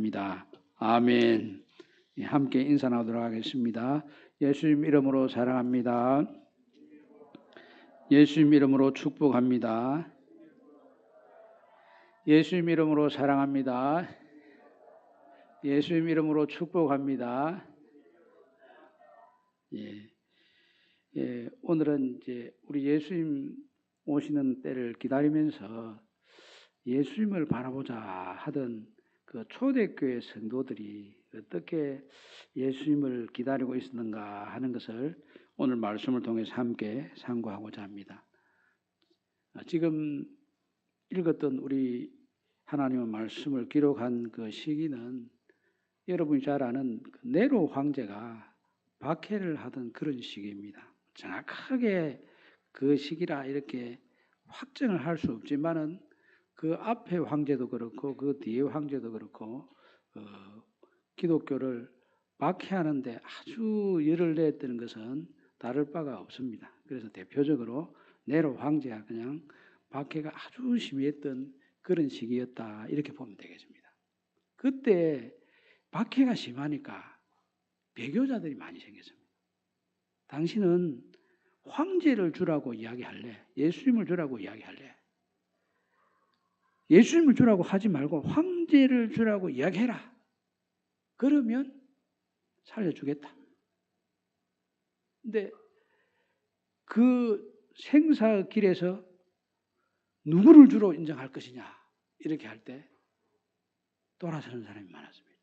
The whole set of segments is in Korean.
기도드립니다. 아멘. 함께 인사 나누도록 하겠습니다. 예수님 이름으로 사랑합니다. 예수님 이름으로 축복합니다. 예수님 이름으로 사랑합니다. 예수님 이름으로 축복합니다. 오늘은 이제 우리 예수님 오시는 때를 기다리면서 예수님을 바라보자 하던 그 초대교회 성도들이 어떻게 예수님을 기다리고 있었는가 하는 것을 오늘 말씀을 통해서 함께 상고하고자 합니다. 지금 읽었던 우리 하나님의 말씀을 기록한 그 시기는 여러분이 잘 아는 네로 황제가 박해를 하던 그런 시기입니다. 정확하게 그 시기라 이렇게 확정을 할 수 없지만은 그 앞에 황제도 그렇고 그 뒤에 황제도 그렇고 기독교를 박해하는데 아주 열을 냈다는 것은 다를 바가 없습니다. 그래서 대표적으로 네로 황제가 그냥 박해가 아주 심했던 그런 시기였다 이렇게 보면 되겠습니다. 그때 박해가 심하니까 배교자들이 많이 생겼습니다. 당신은 황제를 주라고 이야기할래? 예수님을 주라고 이야기할래? 예수님을 주라고 하지 말고 황제를 주라고 이야기해라. 그러면 살려주겠다. 근데 그 생사길에서 누구를 주로 인정할 것이냐 이렇게 할 때 돌아서는 사람이 많았습니다.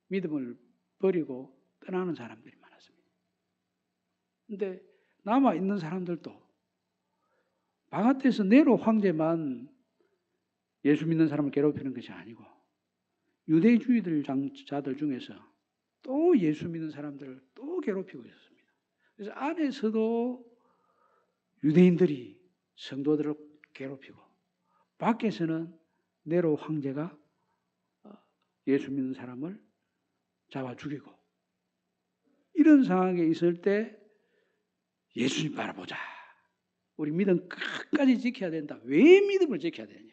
믿음을 버리고 떠나는 사람들이 많았습니다. 근데 남아있는 사람들도 바가테에서 네로 황제만 예수 믿는 사람을 괴롭히는 것이 아니고 유대주의들 자들 중에서 또 예수 믿는 사람들을 또 괴롭히고 있었습니다. 그래서 안에서도 유대인들이 성도들을 괴롭히고 밖에서는 네로 황제가 예수 믿는 사람을 잡아 죽이고 이런 상황에 있을 때 예수님 바라보자. 우리 믿음 끝까지 지켜야 된다. 왜 믿음을 지켜야 되냐?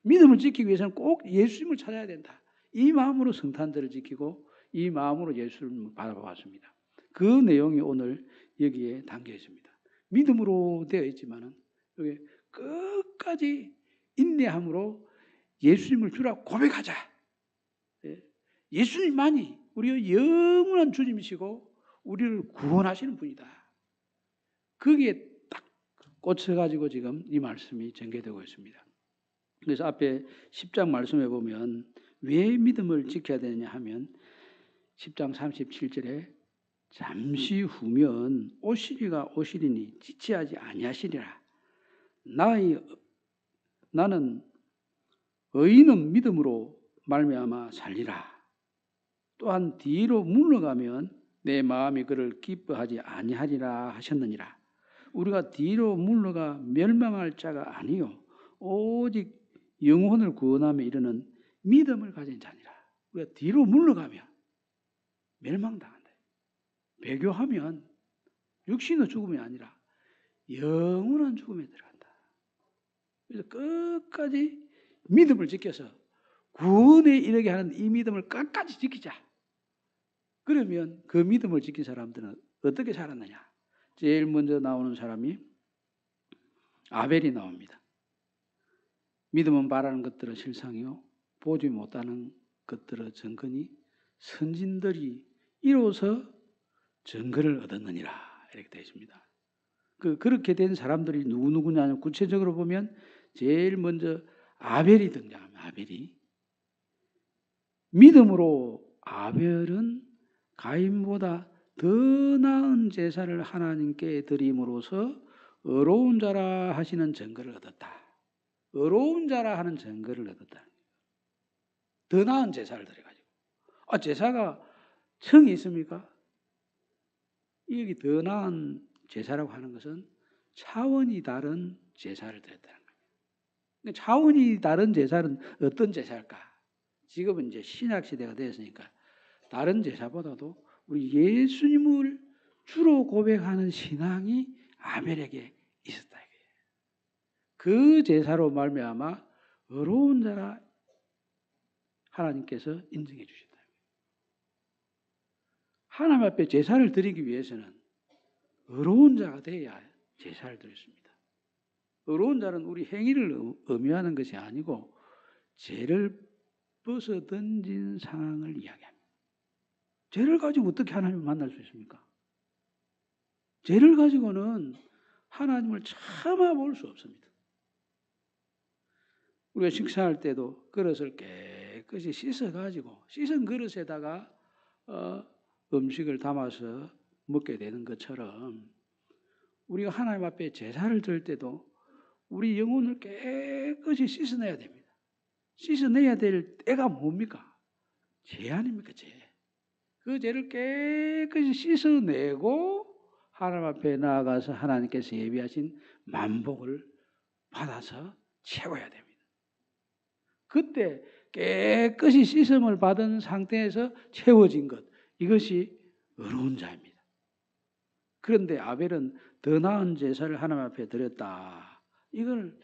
믿음을 지키기 위해서는 꼭 예수님을 찾아야 된다. 이 마음으로 성탄절을 지키고 이 마음으로 예수님을 바라보았습니다. 그 내용이 오늘 여기에 담겨 있습니다. 믿음으로 되어 있지만은 여기 끝까지 인내함으로 예수님을 주라고 고백하자. 예수님만이 우리의 영원한 주님이시고 우리를 구원하시는 분이다. 거기에 딱 꽂혀가지고 지금 이 말씀이 전개되고 있습니다. 그래서 앞에 10장 말씀해 보면 왜 믿음을 지켜야 되느냐 하면 10장 37절에 잠시 후면 오시리가 오시리니 지체하지 아니하시리라. 나는 의인은 믿음으로 말미암아 살리라. 또한 뒤로 물러가면 내 마음이 그를 기뻐하지 아니하리라 하셨느니라. 우리가 뒤로 물러가 멸망할 자가 아니요 오직 영혼을 구원하며 이르는 믿음을 가진 자니라. 우리가 뒤로 물러가면 멸망당한다. 배교하면 육신의 죽음이 아니라 영원한 죽음에 들어간다. 그래서 끝까지 믿음을 지켜서 구원에 이르게 하는 이 믿음을 끝까지 지키자. 그러면 그 믿음을 지킨 사람들은 어떻게 살았느냐? 제일 먼저 나오는 사람이 아벨이 나옵니다. 믿음은 바라는 것들은 실상이요 보지 못하는 것들은 증거니 선진들이 이로써 증거를 얻었느니라 이렇게 되어 있습니다. 그렇게 된 사람들이 누구냐면 구체적으로 보면 제일 먼저 아벨이 등장합니다. 아벨이 믿음으로 아벨은 가인보다 더 나은 제사를 하나님께 드림으로써 의로운 자라 하시는 증거를 얻었다. 의로운 자라 하는 증거를 얻었다. 더 나은 제사를 드려가지고. 제사가 청이 있습니까? 여기 더 나은 제사라고 하는 것은 차원이 다른 제사를 드렸다는 거예요. 차원이 다른 제사는 어떤 제사일까? 지금은 이제 신약 시대가 되었으니까 다른 제사보다도 우리 예수님을 주로 고백하는 신앙이 아벨에게 있었다. 그 제사로 말미암아 의로운 자라 하나님께서 인정해 주신다. 하나님 앞에 제사를 드리기 위해서는 의로운 자가 되어야 제사를 드렸습니다. 의로운 자는 우리 행위를 의미하는 것이 아니고 죄를 벗어던진 상황을 이야기합니다. 죄를 가지고 어떻게 하나님을 만날 수 있습니까? 죄를 가지고는 하나님을 참아볼 수 없습니다. 우리가 식사할 때도 그릇을 깨끗이 씻어가지고 씻은 그릇에다가 음식을 담아서 먹게 되는 것처럼 우리가 하나님 앞에 제사를 드릴 때도 우리 영혼을 깨끗이 씻어내야 됩니다. 씻어내야 될 때가 뭡니까? 죄 아닙니까? 죄. 그 죄를 깨끗이 씻어내고 하나님 앞에 나아가서 하나님께서 예비하신 만복을 받아서 채워야 됩니다. 그때 깨끗이 씻음을 받은 상태에서 채워진 것, 이것이 의로운 자입니다. 그런데 아벨은 더 나은 제사를 하나님 앞에 드렸다. 이걸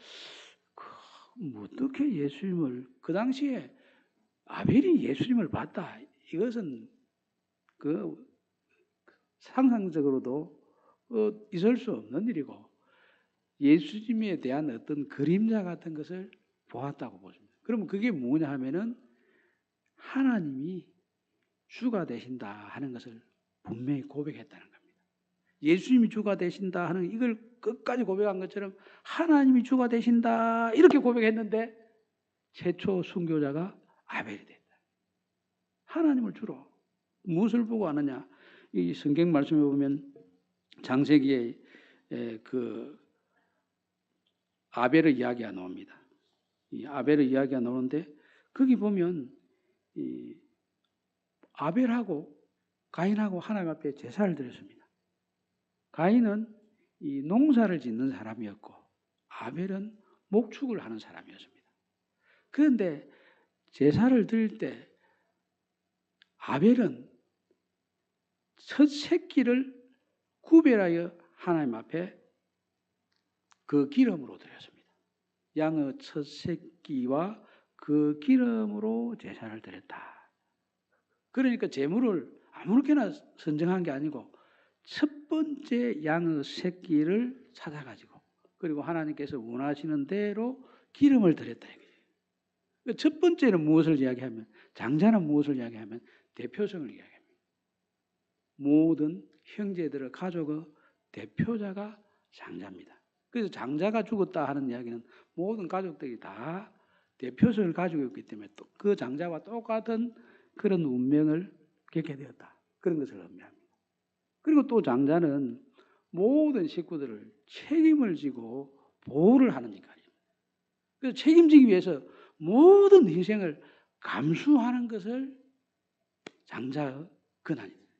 어떻게 예수님을, 그 당시에 아벨이 예수님을 봤다. 이것은 상상적으로도 있을 수 없는 일이고 예수님에 대한 어떤 그림자 같은 것을 보았다고 보십니다. 그러면 그게 뭐냐 하면은 하나님이 주가 되신다 하는 것을 분명히 고백했다는 겁니다. 예수님이 주가 되신다 하는 이걸 끝까지 고백한 것처럼 하나님이 주가 되신다 이렇게 고백했는데 최초 순교자가 아벨이 됐다. 하나님을 주로 무엇을 보고 아느냐? 이 성경 말씀에 보면 창세기에 그 아벨의 이야기가 나옵니다. 이 아벨의 이야기가 나오는데 거기 보면 이 아벨하고 가인하고 하나님 앞에 제사를 드렸습니다. 가인은 이 농사를 짓는 사람이었고 아벨은 목축을 하는 사람이었습니다. 그런데 제사를 드릴 때 아벨은 첫 새끼를 구별하여 하나님 앞에 그 기름으로 드렸습니다. 양의 첫 새끼와 그 기름으로 제사를 드렸다. 그러니까 제물을 아무렇게나 선정한 게 아니고 첫 번째 양의 새끼를 찾아가지고 그리고 하나님께서 원하시는 대로 기름을 드렸다. 첫 번째는 무엇을 이야기하면, 장자는 무엇을 이야기하면 대표성을 이야기합니다. 모든 형제들의 가족의 대표자가 장자입니다. 그래서 장자가 죽었다 하는 이야기는 모든 가족들이 다 대표성을 가지고 있기 때문에 또 그 장자와 똑같은 그런 운명을 겪게 되었다. 그런 것을 의미합니다. 그리고 또 장자는 모든 식구들을 책임을 지고 보호를 하는 역할입니다. 그래서 책임지기 위해서 모든 희생을 감수하는 것을 장자의 권한입니다.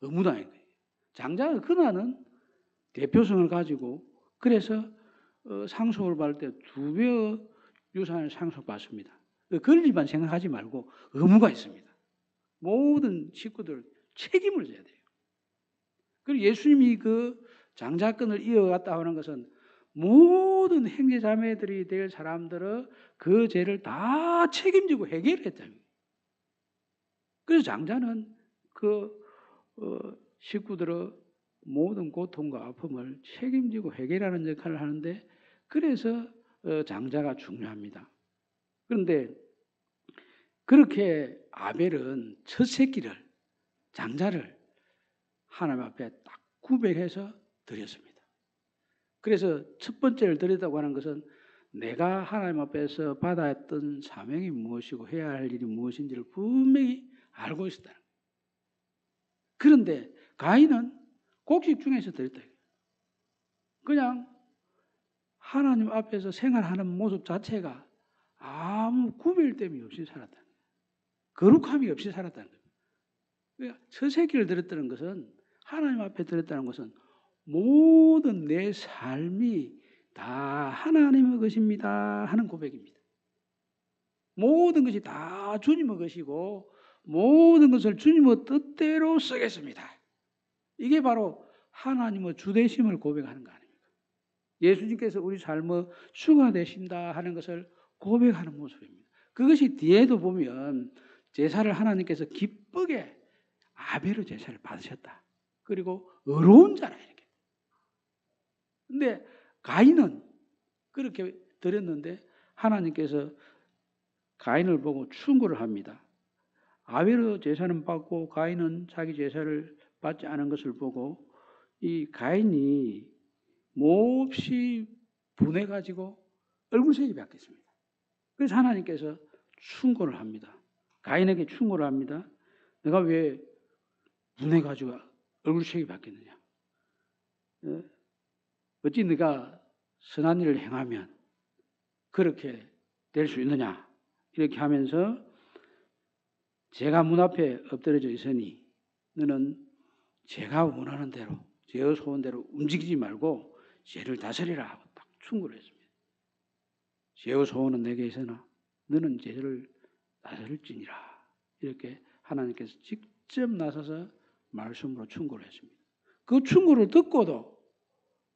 의무다인 거예요. 장자의 권한은 대표성을 가지고 그래서 상속을 받을 때 2배의 유산을 상속받습니다. 권리만 생각하지 말고 의무가 있습니다. 모든 식구들 책임을 져야 돼요. 그리고 예수님이 그 장자권을 이어갔다 하는 것은 모든 형제자매들이 될 사람들의 그 죄를 다 책임지고 해결했다는 거예요. 그래서 장자는 그 식구들의 모든 고통과 아픔을 책임지고 해결하는 역할을 하는데 그래서 장자가 중요합니다. 그런데 그렇게 아벨은 첫 새끼를, 장자를 하나님 앞에 딱 구별해서 드렸습니다. 그래서 첫 번째를 드렸다고 하는 것은 내가 하나님 앞에서 받아야 했던 사명이 무엇이고 해야 할 일이 무엇인지를 분명히 알고 있었다는 거예요. 그런데 가인은 곡식 중에서 드렸다. 그냥 하나님 앞에서 생활하는 모습 자체가 아무 구별됨이 없이 살았다는 거예요. 거룩함이 없이 살았다는 거예요. 그러니까 첫 새끼를 드렸다는 것은 하나님 앞에 드렸다는 것은 모든 내 삶이 다 하나님의 것입니다 하는 고백입니다. 모든 것이 다 주님의 것이고 모든 것을 주님의 뜻대로 쓰겠습니다. 이게 바로 하나님의 주되심을 고백하는 거 아닙니까? 예수님께서 우리 삶의 주가 되신다 하는 것을 고백하는 모습입니다. 그것이 뒤에도 보면 제사를 하나님께서 기쁘게 아벨의 제사를 받으셨다. 그리고 의로운 자라 이렇게. 근데 가인은 그렇게 드렸는데 하나님께서 가인을 보고 충고를 합니다. 아벨의 제사는 받고 가인은 자기 제사를 받지 않은 것을 보고 이 가인이 몹시 분해가지고 얼굴색이 바뀌었습니다. 그래서 하나님께서 충고를 합니다. 가인에게 충고를 합니다. 내가 왜 분해가지고 얼굴색이 바뀌느냐. 어찌 네가 선한 일을 행하면 그렇게 될 수 있느냐. 이렇게 하면서 제가 문 앞에 엎드려져 있으니 너는 제가 원하는 대로 제의 소원대로 움직이지 말고 죄를 다스리라 하고 딱 충고를 했습니다. 죄의 소원은 내게 있으나 너는 죄를 다스릴지니라. 이렇게 하나님께서 직접 나서서 말씀으로 충고를 했습니다. 그 충고를 듣고도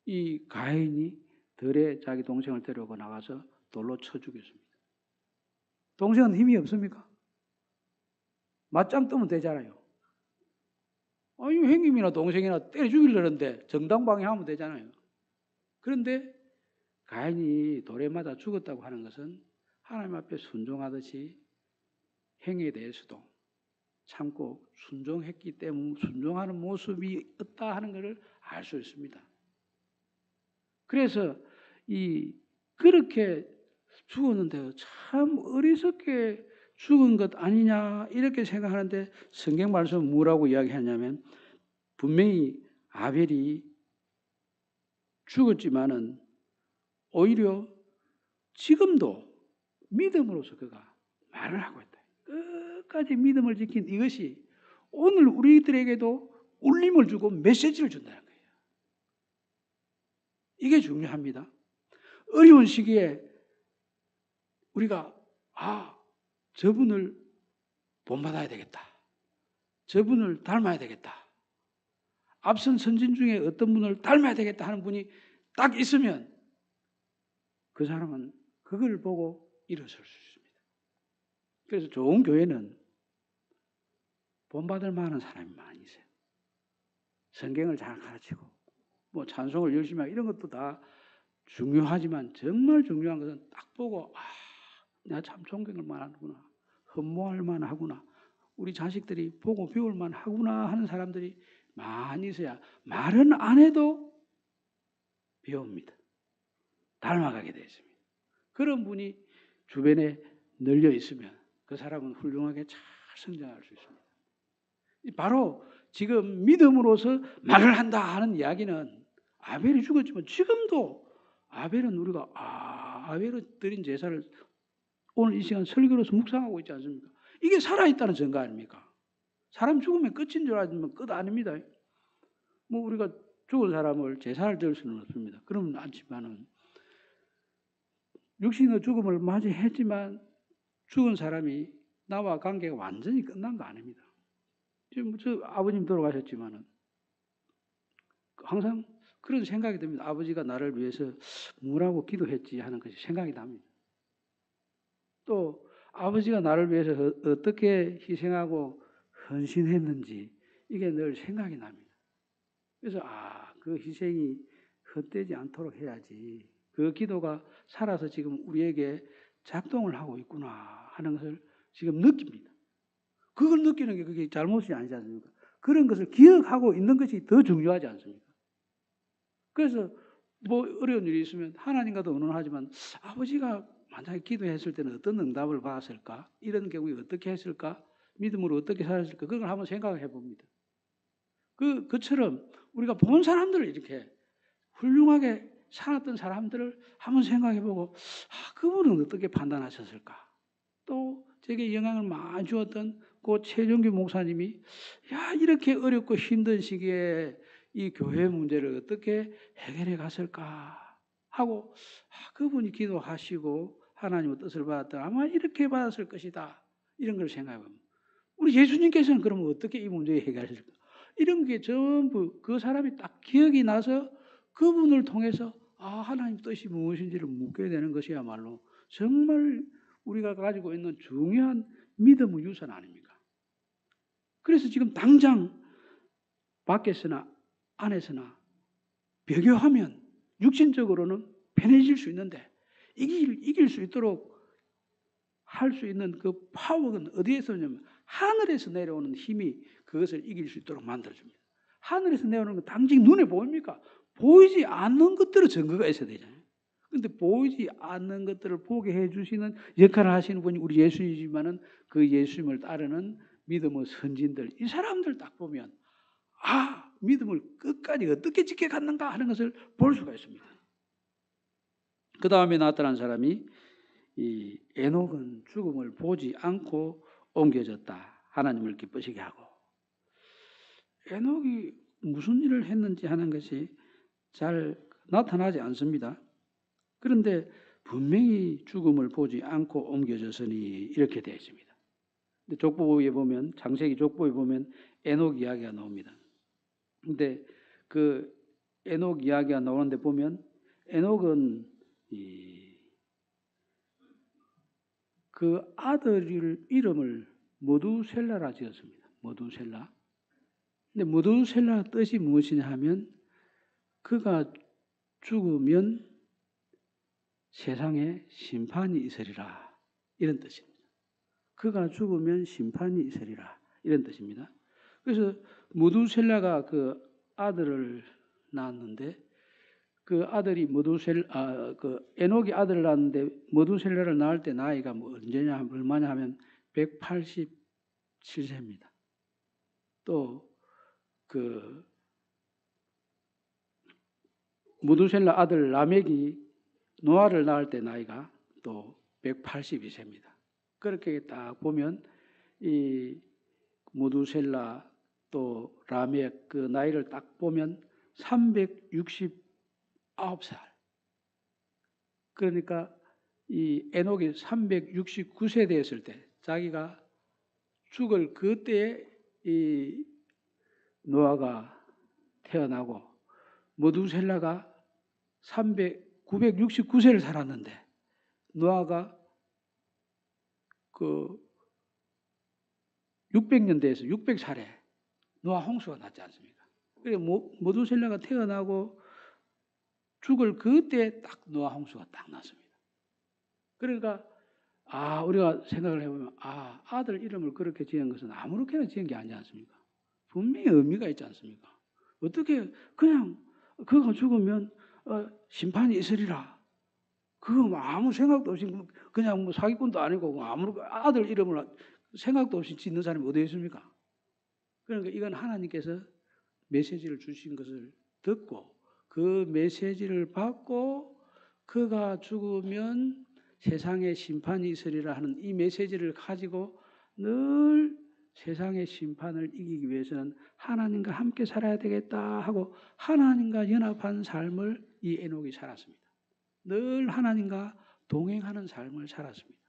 이 가인이 들에 자기 동생을 데려오고 나가서 돌로 쳐 죽였습니다. 동생은 힘이 없습니까? 맞짱 뜨면 되잖아요. 아니, 형님이나 동생이나 때려 죽이려는데 정당방위하면 되잖아요. 그런데 가인이 돌에 맞아 죽었다고 하는 것은 하나님 앞에 순종하듯이 행위에 대해서도 참고 순종했기 때문에 순종하는 모습이 없다 하는 것을 알 수 있습니다. 그래서 그렇게 죽었는데 참 어리석게 죽은 것 아니냐 이렇게 생각하는데 성경 말씀은 뭐라고 이야기하냐면 분명히 아벨이 죽었지만은 오히려 지금도 믿음으로서 그가 말을 하고 있다. 끝까지 믿음을 지킨 이것이 오늘 우리들에게도 울림을 주고 메시지를 준다는 거예요. 이게 중요합니다. 어려운 시기에 우리가 저분을 본받아야 되겠다. 저분을 닮아야 되겠다. 앞선 선진 중에 어떤 분을 닮아야 되겠다 하는 분이 딱 있으면 그 사람은 그걸 보고 일어설 수 있습니다. 그래서 좋은 교회는 본받을 만한 사람이 많이 있어요. 성경을 잘 가르치고 뭐 찬송을 열심히 하고 이런 것도 다 중요하지만 정말 중요한 것은 딱 보고 내가 참 존경할 만하구나. 흠모할 만하구나. 우리 자식들이 보고 배울 만하구나 하는 사람들이 많이 있어야 말은 안 해도 배웁니다. 닮아가게 되어 있습니다. 그런 분이 주변에 널려 있으면 그 사람은 훌륭하게 잘 성장할 수 있습니다. 바로 지금 믿음으로서 말을 한다 하는 이야기는 아벨이 죽었지만 지금도 아벨은 우리가 아벨이 드린 제사를 오늘 이 시간 설교로서 묵상하고 있지 않습니까? 이게 살아있다는 증거 아닙니까? 사람 죽으면 끝인 줄 알지만 끝 아닙니다. 뭐 우리가 죽은 사람을 제사를 드릴 수는 없습니다. 그러면 않지만은 육신의 죽음을 맞이했지만 죽은 사람이 나와 관계가 완전히 끝난 거 아닙니다. 지금 저 아버님 돌아가셨지만은 항상 그런 생각이 듭니다. 아버지가 나를 위해서 뭐라고 기도했지 하는 것이 생각이 납니다. 또 아버지가 나를 위해서 어떻게 희생하고 헌신했는지 이게 늘 생각이 납니다. 그래서 그 희생이 헛되지 않도록 해야지. 그 기도가 살아서 지금 우리에게 작동을 하고 있구나 하는 것을 지금 느낍니다. 그걸 느끼는 게 그게 잘못이 아니지 않습니까? 그런 것을 기억하고 있는 것이 더 중요하지 않습니까? 그래서 뭐 어려운 일이 있으면 하나님과도 의논하지만 아버지가 만약에 기도했을 때는 어떤 응답을 받았을까? 이런 경우에 어떻게 했을까? 믿음으로 어떻게 살았을까? 그걸 한번 생각해 봅니다. 그처럼 우리가 본 사람들을 이렇게 훌륭하게 살았던 사람들을 한번 생각해 보고 그분은 어떻게 판단하셨을까? 또 제게 영향을 많이 주었던 그 최종규 목사님이 이렇게 어렵고 힘든 시기에 이 교회 문제를 어떻게 해결해 갔을까 하고 그분이 기도하시고 하나님의 뜻을 받았다. 아마 이렇게 받았을 것이다. 이런 걸 생각해 봅니다. 우리 예수님께서는 그러면 어떻게 이 문제를 해결하실까? 이런 게 전부 그 사람이 딱 기억이 나서 그분을 통해서 하나님 뜻이 무엇인지를 묻게 되는 것이야말로 정말 우리가 가지고 있는 중요한 믿음의 유산 아닙니까? 그래서 지금 당장 밖에서나 안에서나 배교하면 육신적으로는 편해질 수 있는데 이길 수 있도록 할 수 있는 그 파워는 어디에서 오냐면 하늘에서 내려오는 힘이 그것을 이길 수 있도록 만들어줍니다. 하늘에서 내려오는 건 당직 눈에 보입니까? 보이지 않는 것들은 증거가 있어야 되잖아요. 그런데 보이지 않는 것들을 보게 해주시는 역할을 하시는 분이 우리 예수님이지만은 그 예수님을 따르는 믿음의 선진들, 이 사람들 딱 보면 믿음을 끝까지 어떻게 지켜갔는가 하는 것을 볼 수가 있습니다. 그 다음에 나타난 사람이 이 에녹은 죽음을 보지 않고 옮겨졌다. 하나님을 기쁘시게 하고. 에녹이 무슨 일을 했는지 하는 것이 잘 나타나지 않습니다. 그런데 분명히 죽음을 보지 않고 옮겨졌으니 이렇게 되어 있습니다. 족보에 보면, 창세기 족보에 보면 에녹 이야기가 나옵니다. 근데 그 에녹 이야기가 나오는데 보면 에녹은 그 아들 이름을 머두셀라라 지었습니다. 머두셀라. 근데 머두셀라 뜻이 무엇이냐 하면 그가 죽으면 세상에 심판이 있으리라 이런 뜻입니다. 그가 죽으면 심판이 있으리라 이런 뜻입니다. 그래서 머두셀라가 그 아들을 낳았는데 그 아들이 그 에녹이 아들을 낳았는데 머두셀라를 낳을 때 나이가 언제냐 얼마냐 하면 187세입니다. 또 그 머두셀라 아들 라멕이 노아를 낳을 때 나이가 또 182세입니다. 그렇게 딱 보면 이 머두셀라 또 라멕 그 나이를 딱 보면 369살. 그러니까 이 에녹이 369세 되었을 때 자기가 죽을 그때에 이 노아가 태어나고 머두셀라가 969세를 살았는데 노아가 그 600년 돼서 600살에 노아 홍수가 났지 않습니까? 그래서 머두셀라가 태어나고 죽을 그때 딱 노아 홍수가 딱 났습니다. 그러니까 우리가 생각을 해보면 아들 이름을 그렇게 지은 것은 아무렇게나 지은 게 아니지 않습니까? 분명히 의미가 있지 않습니까? 어떻게 그냥 그가 죽으면 심판이 있으리라. 그거 아무 생각도 없이 그냥 사기꾼도 아니고 아들 이름을 생각도 없이 짓는 사람이 어디 있습니까? 그러니까 이건 하나님께서 메시지를 주신 것을 듣고 그 메시지를 받고 그가 죽으면 세상에 심판이 있으리라 하는 이 메시지를 가지고 늘 세상의 심판을 이기기 위해서는 하나님과 함께 살아야 되겠다 하고 하나님과 연합한 삶을 이 에녹이 살았습니다. 늘 하나님과 동행하는 삶을 살았습니다.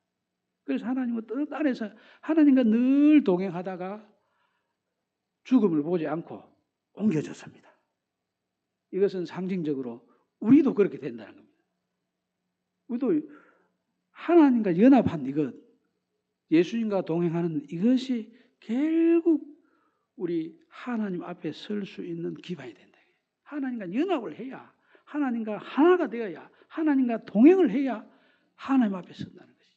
그래서 하나님의 뜻 안에서 하나님과 늘 동행하다가 죽음을 보지 않고 옮겨졌습니다. 이것은 상징적으로 우리도 그렇게 된다는 겁니다. 우리도 하나님과 연합한 이것, 예수님과 동행하는 이것이 결국 우리 하나님 앞에 설 수 있는 기반이 된다. 하나님과 연합을 해야, 하나님과 하나가 되어야, 하나님과 동행을 해야 하나님 앞에 선다는 것이.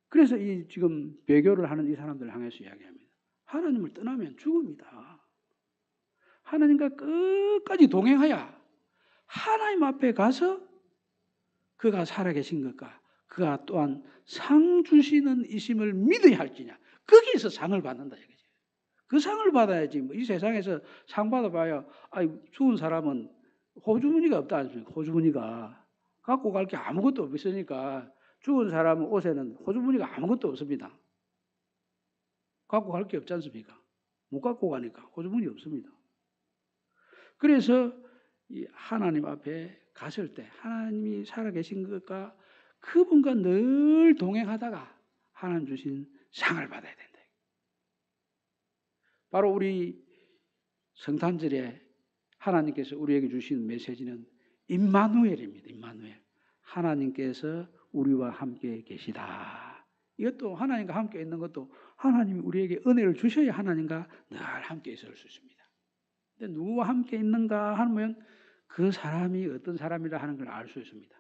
그래서 이 지금 배교를 하는 이 사람들을 향해서 이야기합니다. 하나님을 떠나면 죽음이다. 하나님과 끝까지 동행하여 하나님 앞에 가서 그가 살아계신 것과 그가 또한 상 주시는 이심을 믿어야 할지냐. 거기에서 상을 받는다 이거지. 그 상을 받아야지. 이 세상에서 상 받아봐야 죽은 사람은 호주머니가 없다 않습니까? 호주머니가 갖고 갈 게 아무것도 없으니까 죽은 사람 옷에는 호주머니가 아무것도 없습니다. 갖고 갈 게 없지 않습니까? 못 갖고 가니까 호주머니 없습니다. 그래서 이 하나님 앞에 갔을 때 하나님이 살아계신 것과 그분과 늘 동행하다가 하나님 주신 상을 받아야 된다. 바로 우리 성탄절에 하나님께서 우리에게 주신 메시지는 임마누엘입니다. 임마누엘. 하나님께서 우리와 함께 계시다. 이것도 하나님과 함께 있는 것도 하나님이 우리에게 은혜를 주셔야 하나님과 늘 함께 있을 수 있습니다. 근데 누구와 함께 있는가 하면 그 사람이 어떤 사람이라 하는 걸 알 수 있습니다.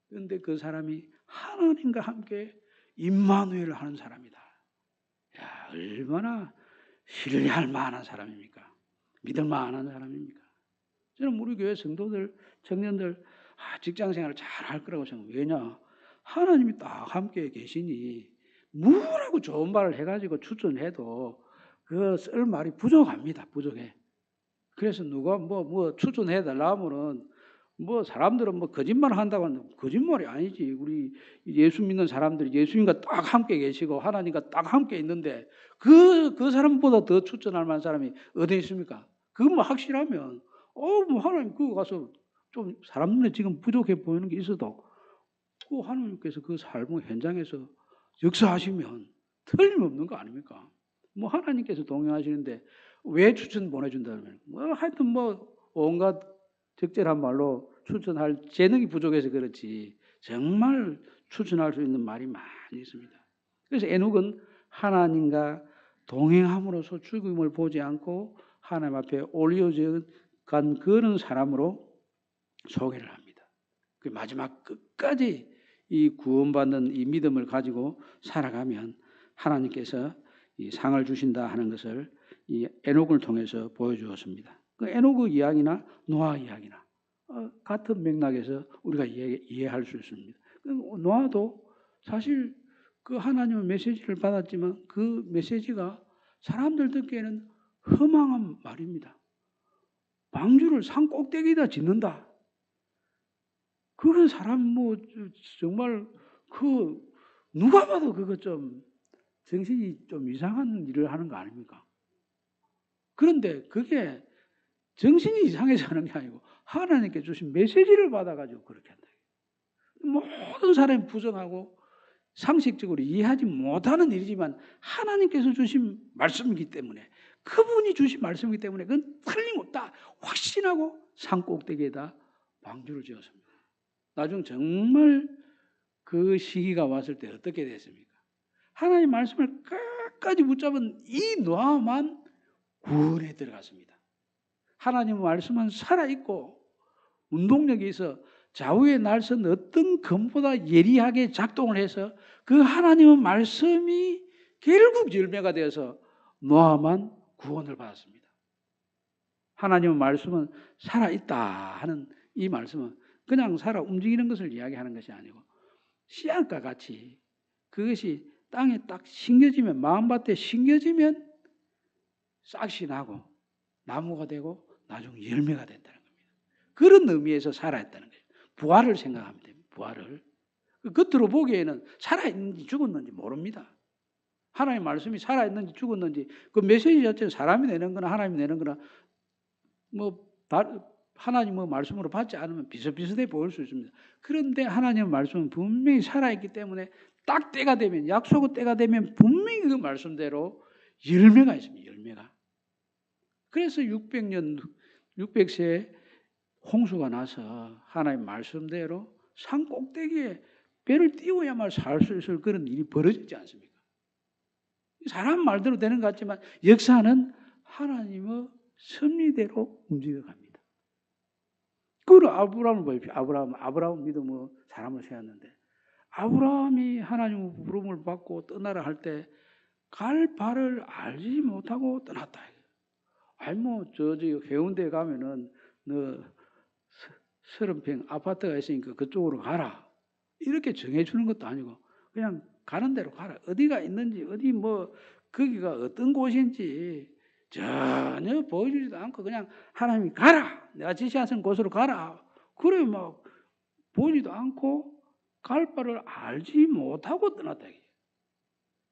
그런데 그 사람이 하나님과 함께 임마누엘을 하는 사람이다. 야, 얼마나 신뢰할 만한 사람입니까? 믿을 만한 사람입니까? 저는 우리 교회 성도들, 청년들 직장생활을 잘 할 거라고 생각해요. 왜냐? 하나님이 딱 함께 계시니 뭐라고 좋은 말을 해가지고 추천해도 그 쓸 말이 부족합니다. 부족해. 그래서 누가 뭐 추천해 달라 하면은 사람들은 거짓말 한다고 하는데 거짓말이 아니지. 우리 예수 믿는 사람들이 예수님과 딱 함께 계시고 하나님과 딱 함께 있는데 그 사람보다 더 추천할 만한 사람이 어디 있습니까? 그거 확실하면 하나님 그거 가서 좀 사람 눈에 지금 부족해 보이는 게 있어도 그 하나님께서 그 삶의 현장에서 역사하시면 틀림없는 거 아닙니까? 하나님께서 동행하시는데 왜 추천 보내준다면 하여튼 온갖 적절한 말로 추천할 재능이 부족해서 그렇지 정말 추천할 수 있는 말이 많이 있습니다. 그래서 에녹은 하나님과 동행함으로써 죽음을 보지 않고 하나님 앞에 올려져 간 그런 사람으로 소개를 합니다. 그 마지막 끝까지 이 구원받는 이 믿음을 가지고 살아가면 하나님께서 이 상을 주신다 하는 것을 이 에녹을 통해서 보여주었습니다. 그 에녹의 이야기나 노아 이야기나 같은 맥락에서 우리가 이해할 수 있습니다. 노아도 사실 그 하나님의 메시지를 받았지만 그 메시지가 사람들 듣기에는 허망한 말입니다. 방주를 산 꼭대기에다 짓는다. 그런 사람 정말 누가 봐도 그거 좀 정신이 좀 이상한 일을 하는 거 아닙니까? 그런데 그게 정신이 이상해서 하는 게 아니고 하나님께 주신 메시지를 받아가지고 그렇게 한다. 모든 사람이 부정하고 상식적으로 이해하지 못하는 일이지만 하나님께서 주신 말씀이기 때문에 그분이 주신 말씀이기 때문에 그건 틀림없다. 확신하고 산 꼭대기에다 방주를 지었습니다. 나중 정말 그 시기가 왔을 때 어떻게 됐습니까? 하나님 말씀을 끝까지 붙잡은 이 노아만 구원에 들어갔습니다. 하나님의 말씀은 살아있고 운동력이 있어 좌우에 날선 어떤 검보다 예리하게 작동을 해서 그 하나님의 말씀이 결국 열매가 되어서 노아만 구원을 받았습니다. 하나님의 말씀은 살아있다 하는 이 말씀은 그냥 살아 움직이는 것을 이야기하는 것이 아니고 씨앗과 같이 그것이 땅에 딱 심겨지면 마음밭에 심겨지면 싹이 나고 나무가 되고 나중에 열매가 된다는 겁니다. 그런 의미에서 살아있다는 거예요. 부활을 생각하면 됩니다. 부활을. 겉으로 보기에는 살아있는지 죽었는지 모릅니다. 하나님의 말씀이 살아있는지 죽었는지 그 메시지 자체는 사람이 내는 거나 하나님이 내는 거나 하나님의 말씀으로 받지 않으면 비슷비슷해 보일 수 있습니다. 그런데 하나님의 말씀은 분명히 살아있기 때문에 딱 때가 되면 약속의 때가 되면 분명히 그 말씀대로 열매가 있습니다. 열매가. 그래서 600세 홍수가 나서 하나님 말씀대로 산 꼭대기에 배를 띄워야만 살 수 있을 그런 일이 벌어지지 않습니까? 사람 말대로 되는 것 같지만 역사는 하나님의 섭리대로 움직여갑니다. 그리고 아브라함을 보십시오. 아브라함 믿음으로 사람을 세웠는데 아브라함이 하나님의 부름을 받고 떠나라 할 때 갈 발을 알지 못하고 떠났다. 저기 해운대에 가면은 너 30평 아파트가 있으니까 그쪽으로 가라. 이렇게 정해주는 것도 아니고 그냥 가는 대로 가라. 어디가 있는지 거기가 어떤 곳인지 전혀 보여주지도 않고 그냥 하나님이 가라. 내가 지시하신 곳으로 가라. 그래 보이지도 않고 갈 바를 알지 못하고 떠났다.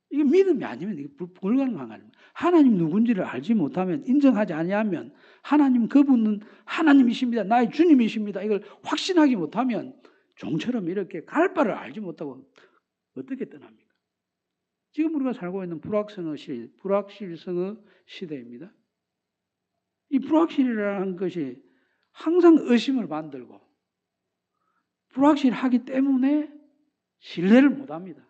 이게 믿음이 아니면 이게 불가능한 거 아닙니까? 하나님 누군지를 알지 못하면 인정하지 아니하면 하나님 그분은 하나님이십니다. 나의 주님이십니다. 이걸 확신하지 못하면 종처럼 이렇게 갈 바를 알지 못하고 어떻게 떠납니까? 지금 우리가 살고 있는 불확실성의 시대입니다. 이 불확실이라는 것이 항상 의심을 만들고 불확실하기 때문에 신뢰를 못합니다.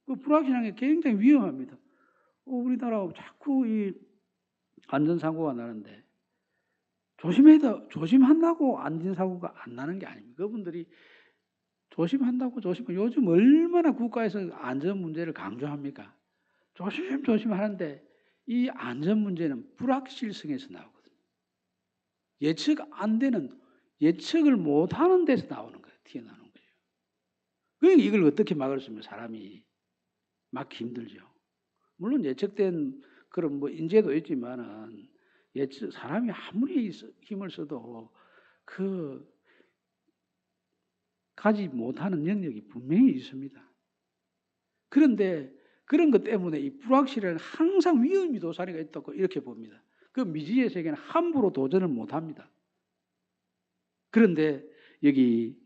그 불확실한 게 굉장히 위험합니다. 우리나라 자꾸 이 안전사고가 나는데 조심한다고 안전사고가 안 나는 게 아닙니다. 그분들이 조심한다고 요즘 얼마나 국가에서 안전 문제를 강조합니까? 조심하는데 이 안전 문제는 불확실성에서 나오거든요. 예측을 못하는 데서 나오는 거예요. 튀어나오는 거예요. 그러니까 이걸 어떻게 막을 수 있으면 사람이 막기 힘들죠. 물론 예측된 그런 인재도 있지만은 사람이 아무리 힘을 써도 가지 못하는 영역이 분명히 있습니다. 그런데 그런 것 때문에 이 불확실은 항상 위험이 도사리가 있다고 이렇게 봅니다. 그 미지의 세계는 함부로 도전을 못합니다. 그런데 여기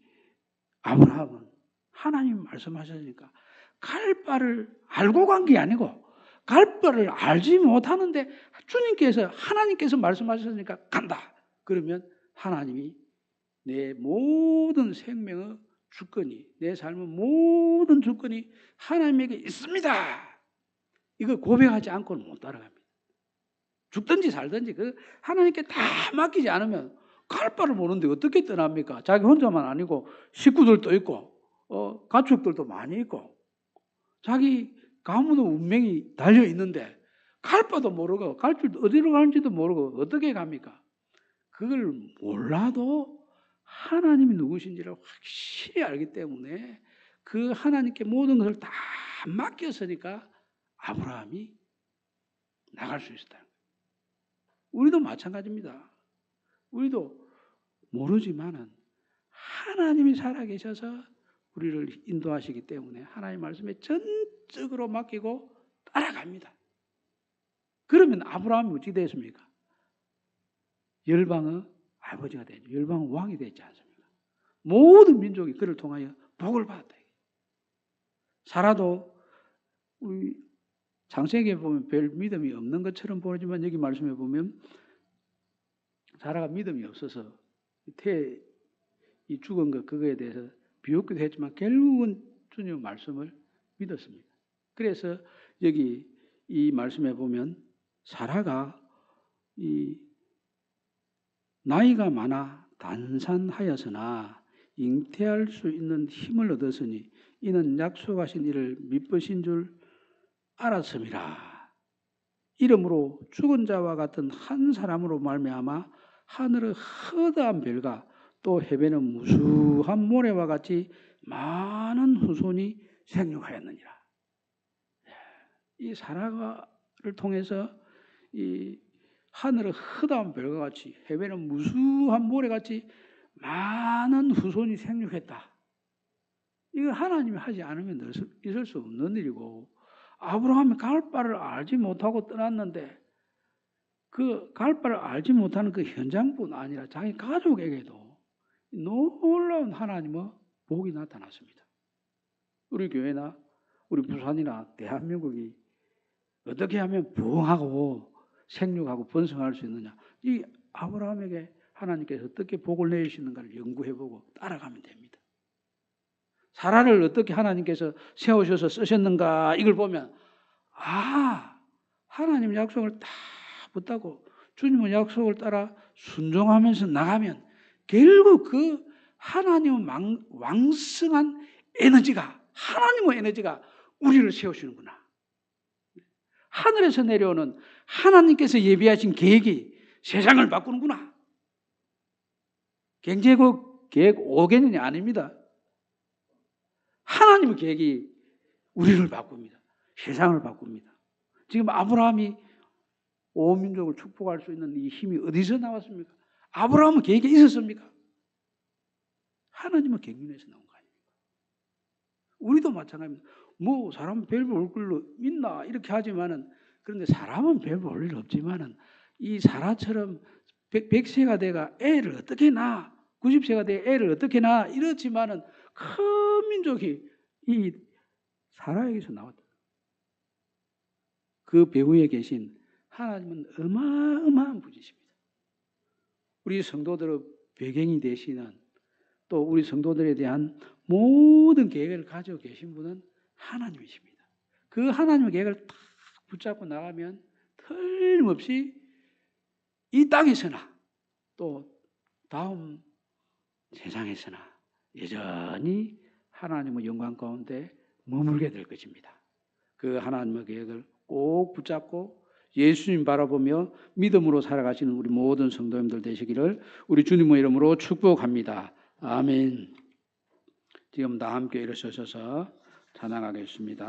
아브라함은 하나님 말씀하셨으니까 갈 바를 알고 간 게 아니고 갈 바를 알지 못하는데 하나님께서 말씀하셨으니까 간다. 그러면 하나님이 내 모든 생명의 주권이, 내 삶의 모든 주권이 하나님에게 있습니다. 이거 고백하지 않고는 못 따라갑니다. 죽든지 살든지 하나님께 다 맡기지 않으면 갈 바를 모르는데 어떻게 떠납니까? 자기 혼자만 아니고 식구들도 있고 가축들도 많이 있고 자기 가문의 운명이 달려 있는데 갈 바도 모르고 갈 줄 어디로 가는지도 모르고 어떻게 갑니까? 그걸 몰라도 하나님이 누구신지를 확실히 알기 때문에 그 하나님께 모든 것을 다 맡겼으니까 아브라함이 나갈 수 있었다. 우리도 마찬가지입니다. 우리도 모르지만은 하나님이 살아계셔서 우리를 인도하시기 때문에 하나님 말씀에 전적으로 맡기고 따라갑니다. 그러면 아브라함이 어찌 됐습니까? 열방의 아버지가 되죠. 열방의 왕이 되지 않습니까? 모든 민족이 그를 통하여 복을 받았다. 사라도 우리 창세기에 보면 별 믿음이 없는 것처럼 보이지만 여기 말씀해 보면 사라가 믿음이 없어서 이 죽은 것 그거에 대해서 비웃기도 했지만 결국은 주님의 말씀을 믿었습니다. 그래서 여기 이 말씀에 보면 사라가 이 나이가 많아 단산하였으나 잉태할 수 있는 힘을 얻었으니 이는 약속하신 이를 믿으신 줄 알았음이라. 이러므로 죽은 자와 같은 한 사람으로 말미암아 하늘의 허다한 별과 또 해변의 무수한 모래와 같이 많은 후손이 생육하였느니라. 이 사라를 통해서 이 하늘의 허다한 별과 같이 해변의 무수한 모래같이 많은 후손이 생육했다. 이거 하나님이 하지 않으면 있을 수 없는 일이고 아브라함이 갈 바를 알지 못하고 떠났는데 그 갈 바를 알지 못하는 그 현장뿐 아니라 자기 가족에게도 놀라운 하나님의 복이 나타났습니다. 우리 교회나 우리 부산이나 대한민국이 어떻게 하면 부흥하고 생육하고 번성할 수 있느냐. 이 아브라함에게 하나님께서 어떻게 복을 내주시는가를 연구해보고 따라가면 됩니다. 사라를 어떻게 하나님께서 세우셔서 쓰셨는가 이걸 보면 하나님 약속을 다 붙잡고 주님의 약속을 따라 순종하면서 나가면 결국 그 하나님의 왕성한 하나님의 에너지가 우리를 세우시는구나. 하늘에서 내려오는 하나님께서 예비하신 계획이 세상을 바꾸는구나. 경제국 계획 5개년이 아닙니다. 하나님의 계획이 우리를 바꿉니다. 세상을 바꿉니다. 지금 아브라함이 온 민족을 축복할 수 있는 이 힘이 어디서 나왔습니까? 아브라함은 계획이 있었습니까? 하나님의 경륜에서 나온 거 아닙니까? 우리도 마찬가지입니다. 사람은 별 볼 걸로 믿나 이렇게 하지만은 그런데 사람은 별 볼 일 없지만은 이 사라처럼 100세가 돼가 애를 어떻게 낳아 90세가 돼 애를 어떻게 낳아 이렇지만은 큰 민족이 이 사라에게서 나왔다. 그 배후에 계신 하나님은 어마어마한 분이십니다. 우리 성도들의 배경이 되시는 또 우리 성도들에 대한 모든 계획을 가지고 계신 분은 하나님이십니다. 그 하나님의 계획을 딱 붙잡고 나가면 틀림없이 이 땅에서나 또 다음 세상에서나 여전히 하나님의 영광 가운데 머물게 될 것입니다. 그 하나님의 계획을 꼭 붙잡고 예수님 바라보며 믿음으로 살아가시는 우리 모든 성도님들 되시기를 우리 주님의 이름으로 축복합니다. 아멘. 지금 다 함께 일어서셔서 찬양하겠습니다.